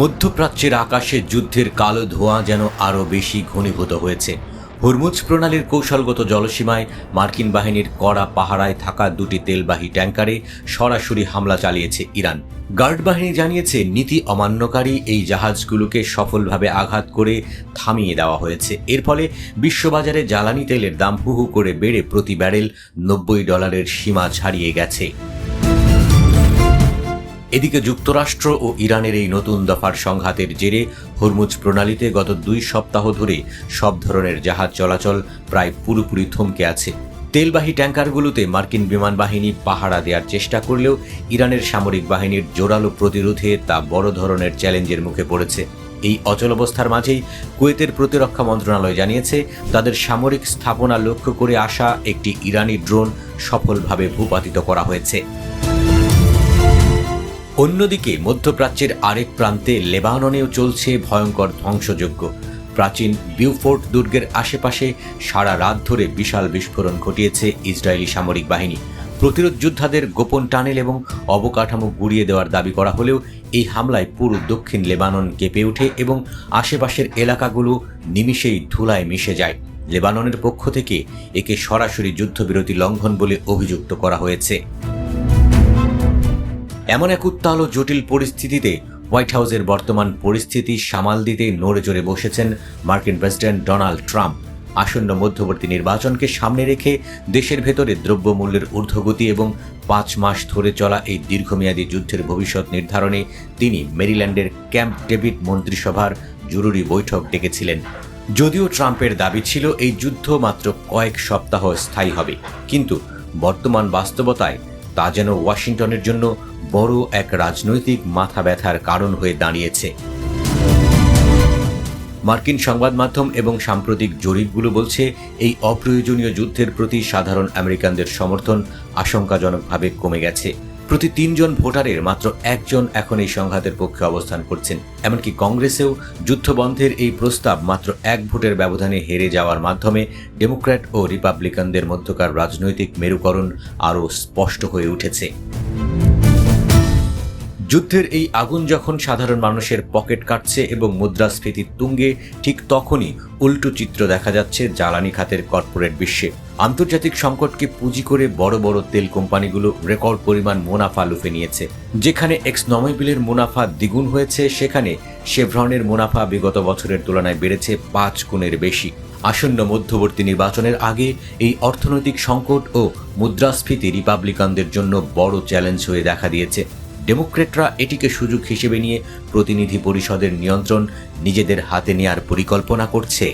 মধ্যপ্রাচ্যের আকাশে যুদ্ধের কালো ধোঁয়া যেন আরও বেশি ঘনীভূত হয়েছে। হরমুজ প্রণালীর কৌশলগত জলসীমায় মার্কিন বাহিনীর কড়া পাহারায় থাকা দুটি তেলবাহী ট্যাঙ্কারে সরাসরি হামলা চালিয়েছে ইরান। গার্ড বাহিনী জানিয়েছে, নীতি অমান্যকারী এই জাহাজগুলোকে সফলভাবে আঘাত করে থামিয়ে দেওয়া হয়েছে। এর ফলে বিশ্ববাজারে জ্বালানি তেলের দাম হু হু করে বেড়ে প্রতি ব্যারেল $90 সীমা ছাড়িয়ে গেছে। এদিকে যুক্তরাষ্ট্র ও ইরানের এই নতুন দফার সংঘাতের জেরে হরমুজ প্রণালীতে গত 2 সপ্তাহ ধরে সব ধরনের জাহাজ চলাচল প্রায় পুরোপুরি থমকে আছে। তেলবাহী ট্যাঙ্কারগুলোতে মার্কিন বিমান বাহিনী পাহারা দেওয়ার চেষ্টা করলেও ইরানের সামরিক বাহিনীর জোরালো প্রতিরোধে তা বড় ধরনের চ্যালেঞ্জের মুখে পড়েছে। এই অচলাবস্থার মাঝেই কুয়েতের প্রতিরক্ষা মন্ত্রণালয় জানিয়েছে, তাদের সামরিক স্থাপনা লক্ষ্য করে আসা একটি ইরানি ড্রোন সফলভাবে ভূপাতিত করা হয়েছে। অন্যদিকে মধ্যপ্রাচ্যের আরেক প্রান্তে লেবাননেও চলছে ভয়ঙ্কর ধ্বংসযজ্ঞ। প্রাচীন বিউফোর্ট দুর্গের আশেপাশে সারা রাত ধরে বিশাল বিস্ফোরণ ঘটিয়েছে ইসরায়েলি সামরিক বাহিনী। প্রতিরোধ যোদ্ধাদের গোপন টানেল এবং অবকাঠামো গুড়িয়ে দেওয়ার দাবি করা হলেও এই হামলায় পুরো দক্ষিণ লেবানন কেঁপে ওঠে এবং আশেপাশের এলাকাগুলো নিমিষেই ধুলায় মিশে যায়। লেবাননের পক্ষ থেকে একে সরাসরি যুদ্ধবিরতি লঙ্ঘন বলে অভিযুক্ত করা হয়েছে। এমন এক উত্তাল ও জটিল পরিস্থিতিতে হোয়াইট হাউসের বর্তমান পরিস্থিতি সামাল দিতে নড়েচড়ে বসেছেন মার্কিন প্রেসিডেন্ট ডোনাল্ড ট্রাম্প। আসন্ন মধ্যবর্তী নির্বাচনকে সামনে রেখে দেশের ভেতরে দ্রব্যমূল্যের ঊর্ধ্বগতি এবং 5 মাস ধরে চলা এই দীর্ঘমেয়াদী যুদ্ধের ভবিষ্যৎ নির্ধারণে তিনি মেরিল্যান্ডের ক্যাম্প ডেভিড মন্ত্রিসভার জরুরি বৈঠক ডেকেছিলেন। যদিও ট্রাম্পের দাবি ছিল এই যুদ্ধ মাত্র কয়েক সপ্তাহ স্থায়ী হবে, কিন্তু বর্তমান বাস্তবতায় তা যেন ওয়াশিংটনের জন্য বড় এক রাজনৈতিক মাথা ব্যথার কারণ হয়ে দাঁড়িয়েছে। মার্কিন সংবাদ মাধ্যম এবং সাম্প্রতিক জরিপগুলো বলছে, এই অপ্রয়োজনীয় যুদ্ধের প্রতি সাধারণ আমেরিকানদের সমর্থন আশঙ্কাজনকভাবে কমে গেছে। প্রতি 3 জন ভোটারের মাত্র 1 জন এখন এই সংঘাতের পক্ষে অবস্থান করছেন। এমনকি কংগ্রেসেও যুদ্ধবন্ধের এই প্রস্তাব মাত্র 1 ভোটের ব্যবধানে হেরে যাওয়ার মাধ্যমে ডেমোক্র্যাট ও রিপাবলিকানদের মধ্যকার রাজনৈতিক মেরুকরণ আরও স্পষ্ট হয়ে উঠেছে। যুদ্ধের এই আগুন যখন সাধারণ মানুষের পকেট কাটছে এবং মুদ্রাস্ফীতির তুঙ্গে, ঠিক তখনই উল্টো চিত্র দেখা যাচ্ছে জ্বালানি খাতের কর্পোরেট বিশ্বে। আন্তর্জাতিক সংকটকে পুঁজি করে বড় বড় তেল কোম্পানিগুলো রেকর্ড পরিমাণ মুনাফা লুফে নিয়েছে। যেখানে এক্সনমোবিলের মুনাফা দ্বিগুণ হয়েছে, সেখানে শেভরনের মুনাফা বিগত বছরের তুলনায় বেড়েছে 5 গুণের বেশি। আসন্ন মধ্যবর্তী নির্বাচনের আগে এই অর্থনৈতিক সংকট ও মুদ্রাস্ফীতি রিপাবলিকানদের জন্য বড় চ্যালেঞ্জ হয়ে দেখা দিয়েছে। ডেমোক্রেটরা এটিকে সুযোগ হিসেবে নিয়ে প্রতিনিধি পরিষদের নিয়ন্ত্রণ নিজেদের হাতে নেয়ার পরিকল্পনা করছে।